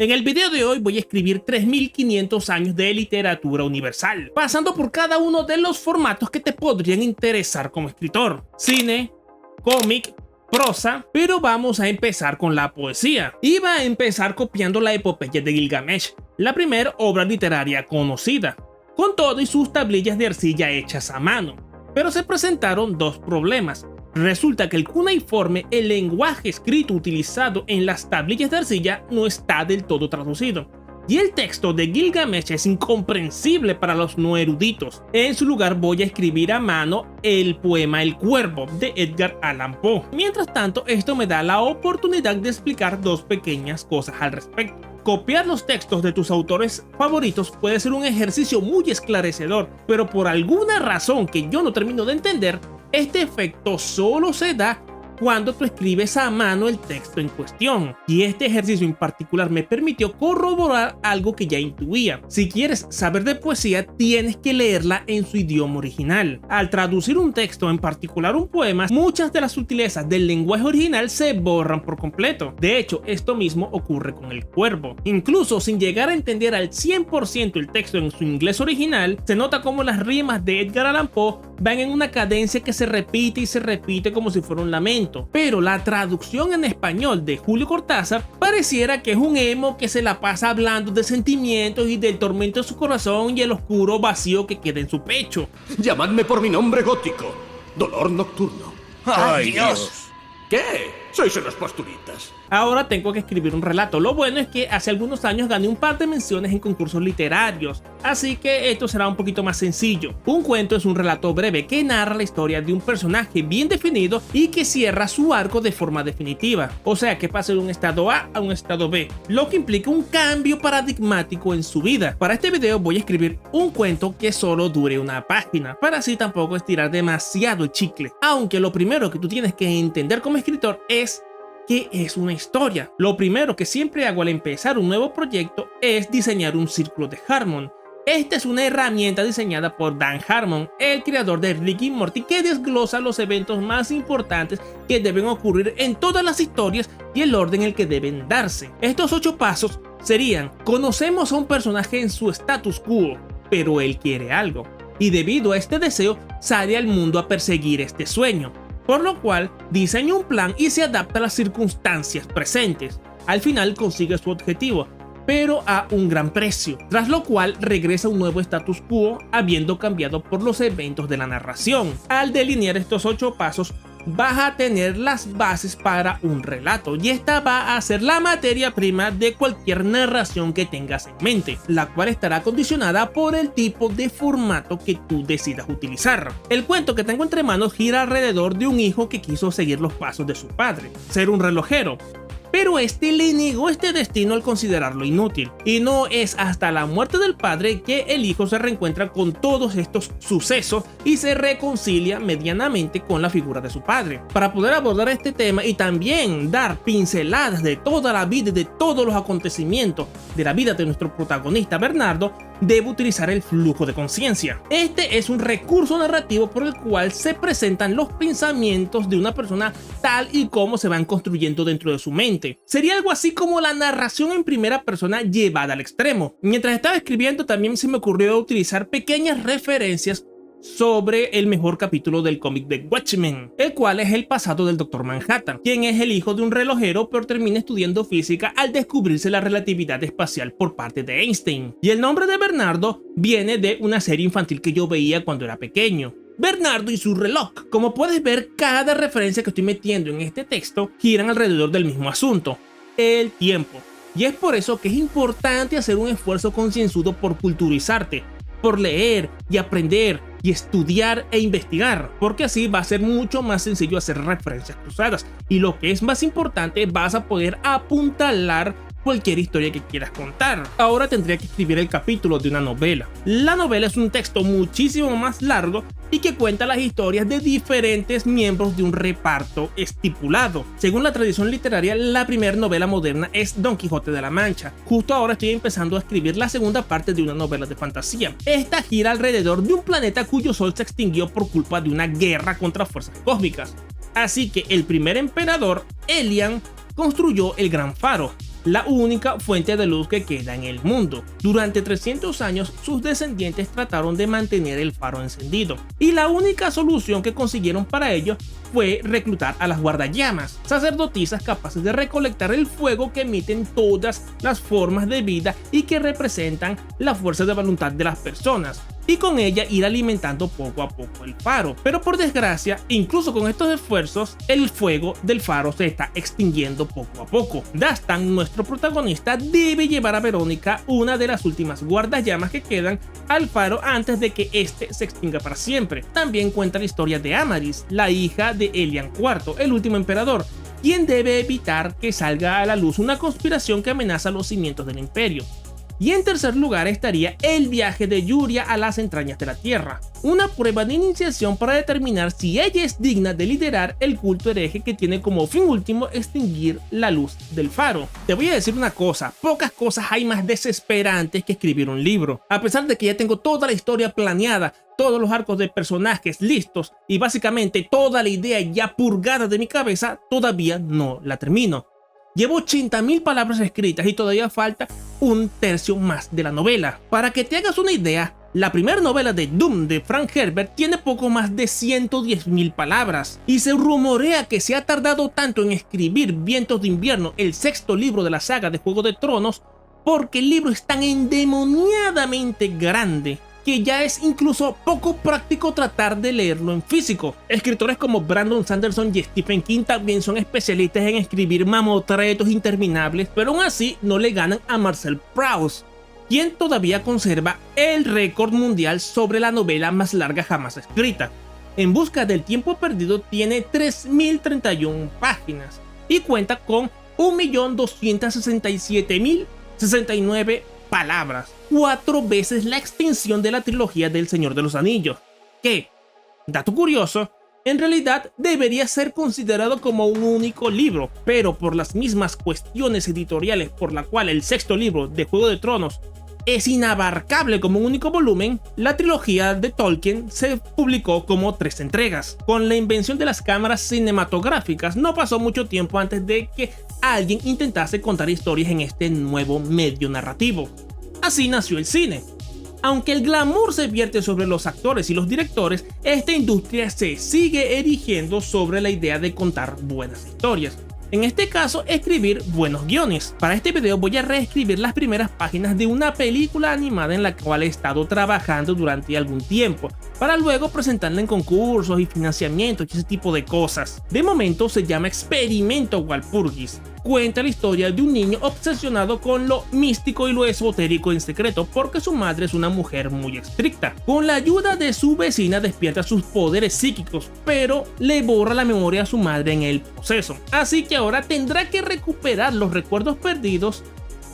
En el video de hoy voy a escribir 3500 años de literatura universal, pasando por cada uno de los formatos que te podrían interesar como escritor: cine, cómic, prosa, pero vamos a empezar con la poesía. Iba a empezar copiando la epopeya de Gilgamesh, la primera obra literaria conocida, con todo y sus tablillas de arcilla hechas a mano. Pero se presentaron dos problemas. Resulta que el cuneiforme, el lenguaje escrito utilizado en las tablillas de arcilla, no está del todo traducido, y el texto de Gilgamesh es incomprensible para los no eruditos. En su lugar voy a escribir a mano el poema El Cuervo de Edgar Allan Poe. Mientras tanto, esto me da la oportunidad de explicar dos pequeñas cosas al respecto. Copiar los textos de tus autores favoritos puede ser un ejercicio muy esclarecedor, pero por alguna razón que yo no termino de entender, este efecto solo se da cuando tú escribes a mano el texto en cuestión, y este ejercicio en particular me permitió corroborar algo que ya intuía. Si quieres saber de poesía, tienes que leerla en su idioma original. Al traducir un texto, en particular un poema, muchas de las sutilezas del lenguaje original se borran por completo. De hecho, esto mismo ocurre con El Cuervo. Incluso sin llegar a entender al 100% el texto en su inglés original, se nota como las rimas de Edgar Allan Poe van en una cadencia que se repite y se repite como si fuera un lamento. Pero la traducción en español de Julio Cortázar pareciera que es un emo que se la pasa hablando de sentimientos y del tormento de su corazón y el oscuro vacío que queda en su pecho. Llamadme por mi nombre gótico, Dolor Nocturno. ¡Ay, Dios! ¿Qué? Sois unos posturitas. Ahora tengo que escribir un relato. Lo bueno es que hace algunos años gané un par de menciones en concursos literarios, así que esto será un poquito más sencillo. Un cuento es un relato breve que narra la historia de un personaje bien definido y que cierra su arco de forma definitiva, o sea que pasa de un estado A a un estado B, lo que implica un cambio paradigmático en su vida. Para este video voy a escribir un cuento que solo dure una página, para así tampoco estirar demasiado el chicle, aunque lo primero que tú tienes que entender como escritor es ¿qué es una historia? Lo primero que siempre hago al empezar un nuevo proyecto es diseñar un círculo de Harmon. Esta es una herramienta diseñada por Dan Harmon, el creador de Rick y Morty, que desglosa los eventos más importantes que deben ocurrir en todas las historias y el orden en el que deben darse. Estos 8 pasos serían: conocemos a un personaje en su status quo, pero él quiere algo, y debido a este deseo sale al mundo a perseguir este sueño, por lo cual diseña un plan y se adapta a las circunstancias presentes. Al final consigue su objetivo, pero a un gran precio, tras lo cual regresa a un nuevo status quo habiendo cambiado por los eventos de la narración. Al delinear estos 8 pasos, vas a tener las bases para un relato, y esta va a ser la materia prima de cualquier narración que tengas en mente, la cual estará condicionada por el tipo de formato que tú decidas utilizar. El cuento que tengo entre manos gira alrededor de un hijo que quiso seguir los pasos de su padre, ser un relojero, pero este le negó este destino al considerarlo inútil, y no es hasta la muerte del padre que el hijo se reencuentra con todos estos sucesos y se reconcilia medianamente con la figura de su padre. Para poder abordar este tema y también dar pinceladas de toda la vida y de todos los acontecimientos de la vida de nuestro protagonista Bernardo, debo utilizar el flujo de conciencia. Este es un recurso narrativo por el cual se presentan los pensamientos de una persona tal y como se van construyendo dentro de su mente. Sería algo así como la narración en primera persona llevada al extremo. Mientras estaba escribiendo, también se me ocurrió utilizar pequeñas referencias sobre el mejor capítulo del cómic de Watchmen, el cual es el pasado del Dr. Manhattan, quien es el hijo de un relojero pero termina estudiando física al descubrirse la relatividad espacial por parte de Einstein. Y el nombre de Bernardo viene de una serie infantil que yo veía cuando era pequeño, Bernardo y su reloj. Como puedes ver, cada referencia que estoy metiendo en este texto giran alrededor del mismo asunto: el tiempo. Y es por eso que es importante hacer un esfuerzo concienzudo por culturizarte, por leer y aprender y estudiar e investigar, porque así va a ser mucho más sencillo hacer referencias cruzadas, y lo que es más importante, vas a poder apuntalar cualquier historia que quieras contar. Ahora tendría que escribir el capítulo de una novela. La novela es un texto muchísimo más largo y que cuenta las historias de diferentes miembros de un reparto estipulado. Según la tradición literaria, la primera novela moderna es Don Quijote de la Mancha. Justo ahora estoy empezando a escribir la segunda parte de una novela de fantasía. Esta gira alrededor de un planeta cuyo sol se extinguió por culpa de una guerra contra fuerzas cósmicas. Así que el primer emperador, Elian, construyó el Gran Faro, la única fuente de luz que queda en el mundo. Durante 300 años, sus descendientes trataron de mantener el faro encendido, y la única solución que consiguieron para ello fue reclutar a las guardallamas, sacerdotisas capaces de recolectar el fuego que emiten todas las formas de vida y que representan la fuerza de voluntad de las personas, y con ella ir alimentando poco a poco el faro. Pero por desgracia, incluso con estos esfuerzos, el fuego del faro se está extinguiendo poco a poco. Dastan, nuestro protagonista, debe llevar a Verónica, una de las últimas guardallamas que quedan, al faro antes de que este se extinga para siempre. También cuenta la historia de Amaris, la hija de Elian IV, el último emperador, quien debe evitar que salga a la luz una conspiración que amenaza los cimientos del imperio. Y en tercer lugar estaría el viaje de Yuria a las entrañas de la Tierra, una prueba de iniciación para determinar si ella es digna de liderar el culto hereje que tiene como fin último extinguir la luz del faro. Te voy a decir una cosa, pocas cosas hay más desesperantes que escribir un libro. A pesar de que ya tengo toda la historia planeada, todos los arcos de personajes listos y básicamente toda la idea ya purgada de mi cabeza, todavía no la termino. Llevo 80.000 palabras escritas y todavía falta un tercio más de la novela. Para que te hagas una idea, la primera novela de Doom de Frank Herbert tiene poco más de 110.000 palabras, y se rumorea que se ha tardado tanto en escribir Vientos de Invierno, el sexto libro de la saga de Juego de Tronos, porque el libro es tan endemoniadamente grande que ya es incluso poco práctico tratar de leerlo en físico. Escritores como Brandon Sanderson y Stephen King también son especialistas en escribir mamotretos interminables, pero aún así no le ganan a Marcel Proust, quien todavía conserva el récord mundial sobre la novela más larga jamás escrita. En busca del tiempo perdido tiene 3.031 páginas y cuenta con 1.267.069 palabras, 4 veces la extensión de la trilogía del Señor de los Anillos, que, dato curioso, en realidad debería ser considerado como un único libro, pero por las mismas cuestiones editoriales por la cual el sexto libro de Juego de Tronos es inabarcable como un único volumen, la trilogía de Tolkien se publicó como 3 entregas. Con la invención de las cámaras cinematográficas no pasó mucho tiempo antes de que alguien intentase contar historias en este nuevo medio narrativo. Así nació el cine. Aunque el glamour se vierte sobre los actores y los directores, esta industria se sigue erigiendo sobre la idea de contar buenas historias. En este caso, escribir buenos guiones. Para este video voy a reescribir las primeras páginas de una película animada en la cual he estado trabajando durante algún tiempo, para luego presentarla en concursos y financiamientos y ese tipo de cosas. De momento se llama Experimento Walpurgis. Cuenta la historia de un niño obsesionado con lo místico y lo esotérico en secreto porque su madre es una mujer muy estricta. Con la ayuda de su vecina despierta sus poderes psíquicos, pero le borra la memoria a su madre en el proceso. Así que ahora tendrá que recuperar los recuerdos perdidos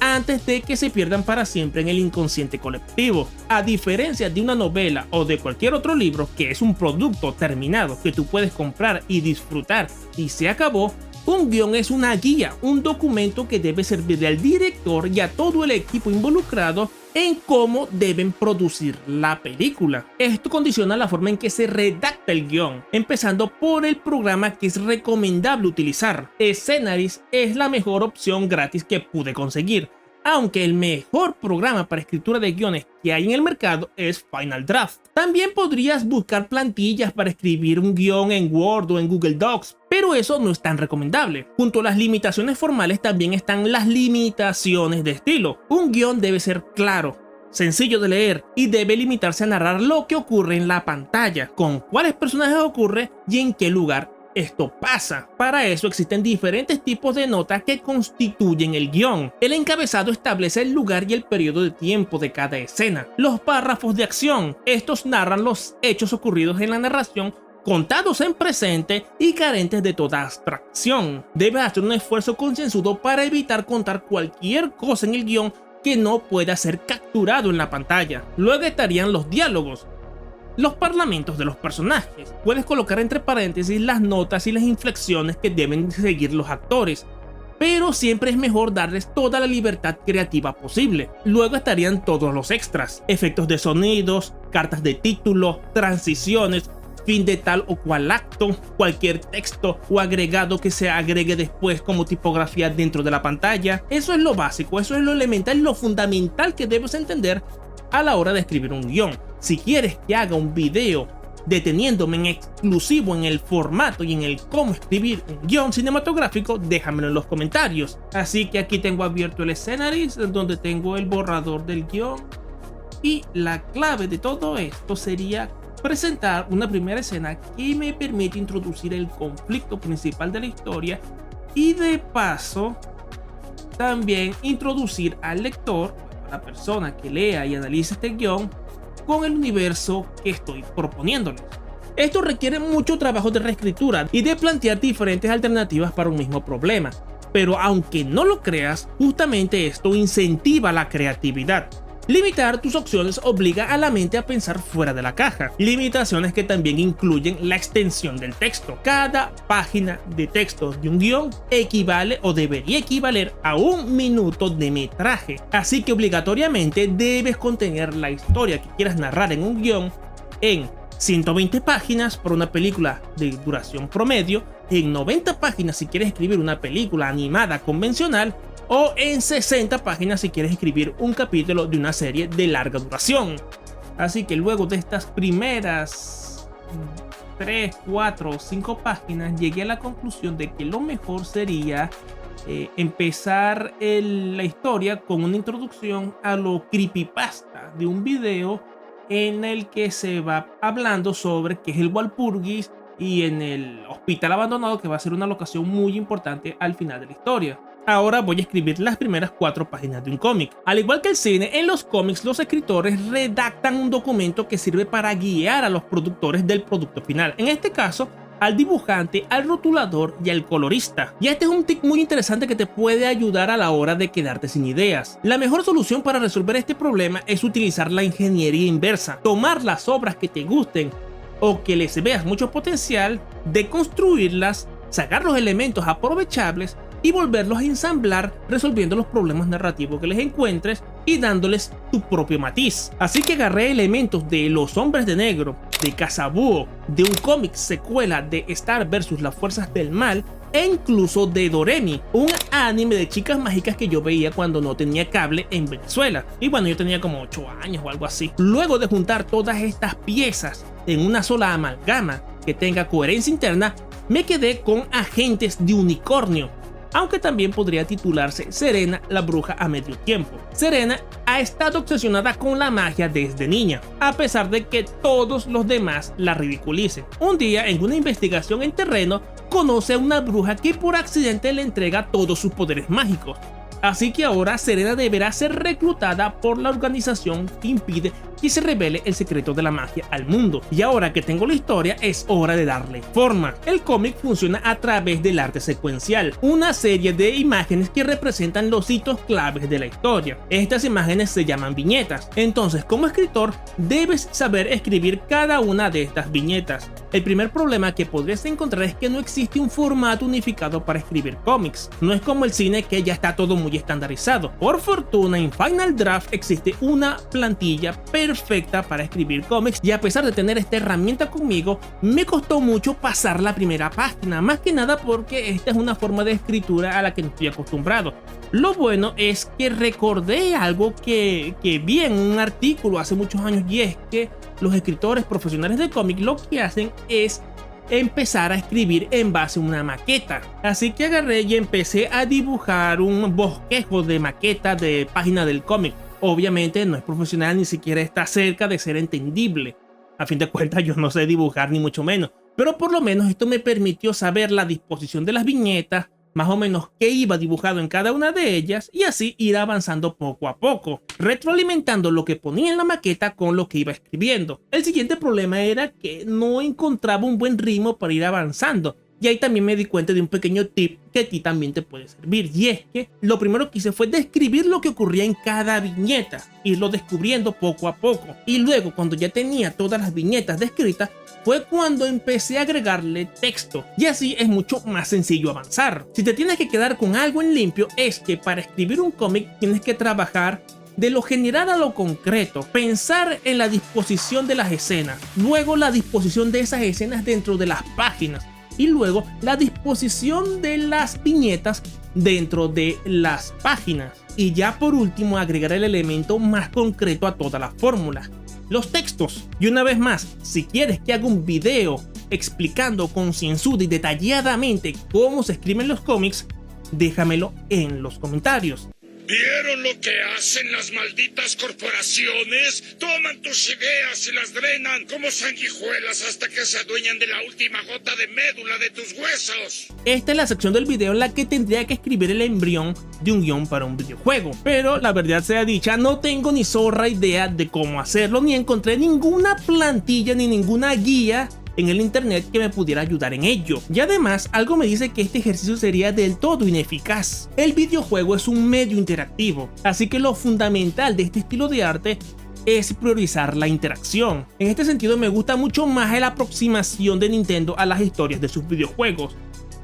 antes de que se pierdan para siempre en el inconsciente colectivo. A diferencia de una novela o de cualquier otro libro que es un producto terminado que tú puedes comprar y disfrutar y se acabó, un guión es una guía, un documento que debe servirle al director y a todo el equipo involucrado en cómo deben producir la película. Esto condiciona la forma en que se redacta el guión, empezando por el programa que es recomendable utilizar. Scenaris es la mejor opción gratis que pude conseguir, aunque el mejor programa para escritura de guiones que hay en el mercado es Final Draft. También podrías buscar plantillas para escribir un guión en Word o en Google Docs, pero eso no es tan recomendable. Junto a las limitaciones formales también están las limitaciones de estilo. Un guión debe ser claro, sencillo de leer y debe limitarse a narrar lo que ocurre en la pantalla, con cuáles personajes ocurre y en qué lugar esto pasa. Para eso existen diferentes tipos de notas que constituyen el guión. El encabezado establece el lugar y el periodo de tiempo de cada escena. Los párrafos de acción, estos narran los hechos ocurridos en la narración, contados en presente y carentes de toda abstracción. Debe hacer un esfuerzo concienzudo para evitar contar cualquier cosa en el guión que no pueda ser capturado en la pantalla. Luego estarían los diálogos, los parlamentos de los personajes. Puedes colocar entre paréntesis las notas y las inflexiones que deben seguir los actores, pero siempre es mejor darles toda la libertad creativa posible. Luego estarían todos los extras, efectos de sonidos, cartas de título, transiciones, fin de tal o cual acto, cualquier texto o agregado que se agregue después como tipografía dentro de la pantalla. Eso es lo básico, eso es lo elemental, lo fundamental que debes entender a la hora de escribir un guión. Si quieres que haga un video deteniéndome en exclusivo en el formato y en el cómo escribir un guión cinematográfico, déjamelo en los comentarios. Así que aquí tengo abierto el Scenaries, donde tengo el borrador del guión, y la clave de todo esto sería presentar una primera escena que me permite introducir el conflicto principal de la historia y de paso también introducir al lector, a la persona que lea y analice este guión, con el universo que estoy proponiéndoles. Esto requiere mucho trabajo de reescritura y de plantear diferentes alternativas para un mismo problema, pero aunque no lo creas, justamente esto incentiva la creatividad. Limitar tus opciones obliga a la mente a pensar fuera de la caja, limitaciones que también incluyen la extensión del texto. Cada página de texto de un guión equivale o debería equivaler a 1 minuto de metraje, así que obligatoriamente debes contener la historia que quieras narrar en un guión en 120 páginas para una película de duración promedio, en 90 páginas si quieres escribir una película animada convencional, o en 60 páginas si quieres escribir un capítulo de una serie de larga duración. Así que luego de estas primeras 3, 4 o 5 páginas llegué a la conclusión de que lo mejor sería empezar la historia con una introducción a lo creepypasta de un video en el que se va hablando sobre qué es el Walpurgis y en el hospital abandonado, que va a ser una locación muy importante al final de la historia. Ahora voy a escribir las primeras 4 páginas de un cómic. Al igual que el cine, en los cómics los escritores redactan un documento que sirve para guiar a los productores del producto final. En este caso, al dibujante, al rotulador y al colorista. Y este es un tip muy interesante que te puede ayudar a la hora de quedarte sin ideas. La mejor solución para resolver este problema es utilizar la ingeniería inversa. Tomar las obras que te gusten o que les veas mucho potencial, deconstruirlas, sacar los elementos aprovechables y volverlos a ensamblar, resolviendo los problemas narrativos que les encuentres y dándoles tu propio matiz. Así que agarré elementos de Los Hombres de Negro, de Kazabúo, de un cómic secuela de Star vs las Fuerzas del Mal e incluso de Doremi, un anime de chicas mágicas que yo veía cuando no tenía cable en Venezuela. Y bueno, yo tenía como 8 años o algo así. Luego de juntar todas estas piezas en una sola amalgama que tenga coherencia interna, me quedé con Agentes de Unicornio, aunque también podría titularse Serena, la bruja a medio tiempo. Serena ha estado obsesionada con la magia desde niña, a pesar de que todos los demás la ridiculicen. Un día, en una investigación en terreno, conoce a una bruja que por accidente le entrega todos sus poderes mágicos. Así que ahora Serena deberá ser reclutada por la organización que impide que se revele el secreto de la magia al mundo. Y ahora que tengo la historia, es hora de darle forma. El cómic funciona a través del arte secuencial, una serie de imágenes que representan los hitos claves de la historia. Estas imágenes se llaman viñetas. Entonces, como escritor, debes saber escribir cada una de estas viñetas. El primer problema que podrías encontrar es que no existe un formato unificado para escribir cómics. No es como el cine, que ya está todo muy estandarizado. Por fortuna, en Final Draft existe una plantilla perfecta para escribir cómics, y a pesar de tener esta herramienta conmigo, me costó mucho pasar la primera página, más que nada porque esta es una forma de escritura a la que no estoy acostumbrado. Lo bueno es que recordé algo que vi en un artículo hace muchos años, y es que los escritores profesionales de cómic lo que hacen es empezar a escribir en base a una maqueta. Así que agarré y empecé a dibujar un bosquejo de maqueta de página del cómic. Obviamente no es profesional, ni siquiera está cerca de ser entendible. A fin de cuentas, yo no sé dibujar ni mucho menos, pero por lo menos esto me permitió saber la disposición de las viñetas, más o menos qué iba dibujado en cada una de ellas, y así ir avanzando poco a poco, retroalimentando lo que ponía en la maqueta con lo que iba escribiendo. El siguiente problema era que no encontraba un buen ritmo para ir avanzando, y ahí también me di cuenta de un pequeño tip que a ti también te puede servir, y es que lo primero que hice fue describir lo que ocurría en cada viñeta, irlo descubriendo poco a poco, y luego, cuando ya tenía todas las viñetas descritas, fue cuando empecé a agregarle texto, y así es mucho más sencillo avanzar. Si te tienes que quedar con algo en limpio, es que para escribir un cómic tienes que trabajar de lo general a lo concreto, pensar en la disposición de las escenas, luego la disposición de esas escenas dentro de las páginas y luego la disposición de las viñetas dentro de las páginas. Y ya por último agregar el elemento más concreto a toda la fórmula, los textos. Y una vez más, si quieres que haga un video explicando concienzuda y detalladamente cómo se escriben los cómics, déjamelo en los comentarios. ¿Vieron lo que hacen las malditas corporaciones? Toman tus ideas y las drenan como sanguijuelas hasta que se adueñan de la última gota de médula de tus huesos. Esta es la sección del video en la que tendría que escribir el embrión de un guión para un videojuego, pero la verdad sea dicha, no tengo ni zorra idea de cómo hacerlo, ni encontré ninguna plantilla ni ninguna guía en el internet que me pudiera ayudar en ello. Y además, algo me dice que este ejercicio sería del todo ineficaz. El videojuego es un medio interactivo, así que lo fundamental de este estilo de arte es priorizar la interacción. En este sentido, me gusta mucho más la aproximación de Nintendo a las historias de sus videojuegos,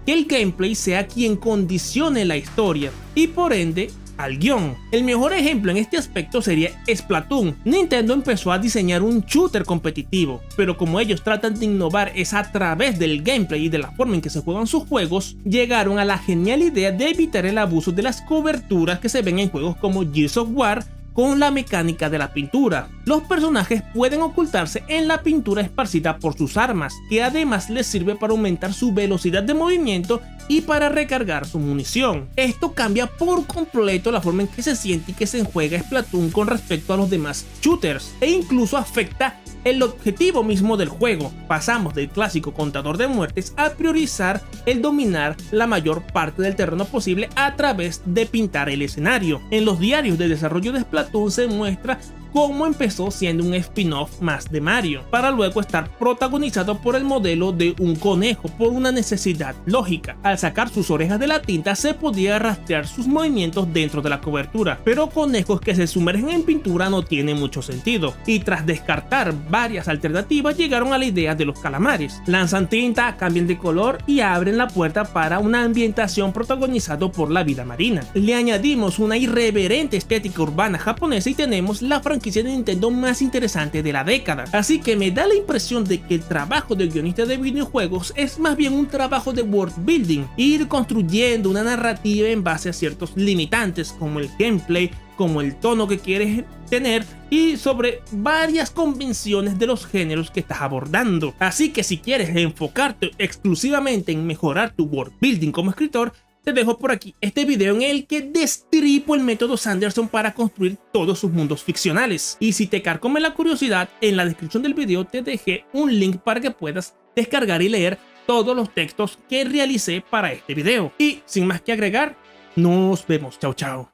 que el gameplay sea quien condicione la historia y por ende al guión. El mejor ejemplo en este aspecto sería Splatoon. Nintendo empezó a diseñar un shooter competitivo, pero como ellos tratan de innovar es a través del gameplay y de la forma en que se juegan sus juegos, llegaron a la genial idea de evitar el abuso de las coberturas que se ven en juegos como Gears of War con la mecánica de la pintura. Los personajes pueden ocultarse en la pintura esparcida por sus armas, que además les sirve para aumentar su velocidad de movimiento y para recargar su munición. Esto cambia por completo la forma en que se siente y que se juega Splatoon con respecto a los demás shooters, e incluso afecta el objetivo mismo del juego. Pasamos del clásico contador de muertes a priorizar el dominar la mayor parte del terreno posible a través de pintar el escenario. En los diarios de desarrollo de Splatoon se muestra cómo empezó siendo un spin-off más de Mario, para luego estar protagonizado por el modelo de un conejo por una necesidad lógica. Al sacar sus orejas de la tinta se podía rastrear sus movimientos dentro de la cobertura, pero conejos que se sumergen en pintura no tiene mucho sentido, y tras descartar varias alternativas llegaron a la idea de los calamares. Lanzan tinta, cambian de color y abren la puerta para una ambientación protagonizado por la vida marina. Le añadimos una irreverente estética urbana japonesa y tenemos la franquicia de Nintendo más interesante de la década. Así que me da la impresión de que el trabajo del guionista de videojuegos es más bien un trabajo de world building, ir construyendo una narrativa en base a ciertos limitantes como el gameplay, como el tono que quieres tener y sobre varias convenciones de los géneros que estás abordando. Así que si quieres enfocarte exclusivamente en mejorar tu world building como escritor, te dejo por aquí este video en el que destripo el método Sanderson para construir todos sus mundos ficcionales. Y si te carcome la curiosidad, en la descripción del video te dejé un link para que puedas descargar y leer todos los textos que realicé para este video. Y sin más que agregar, nos vemos. Chao, chao.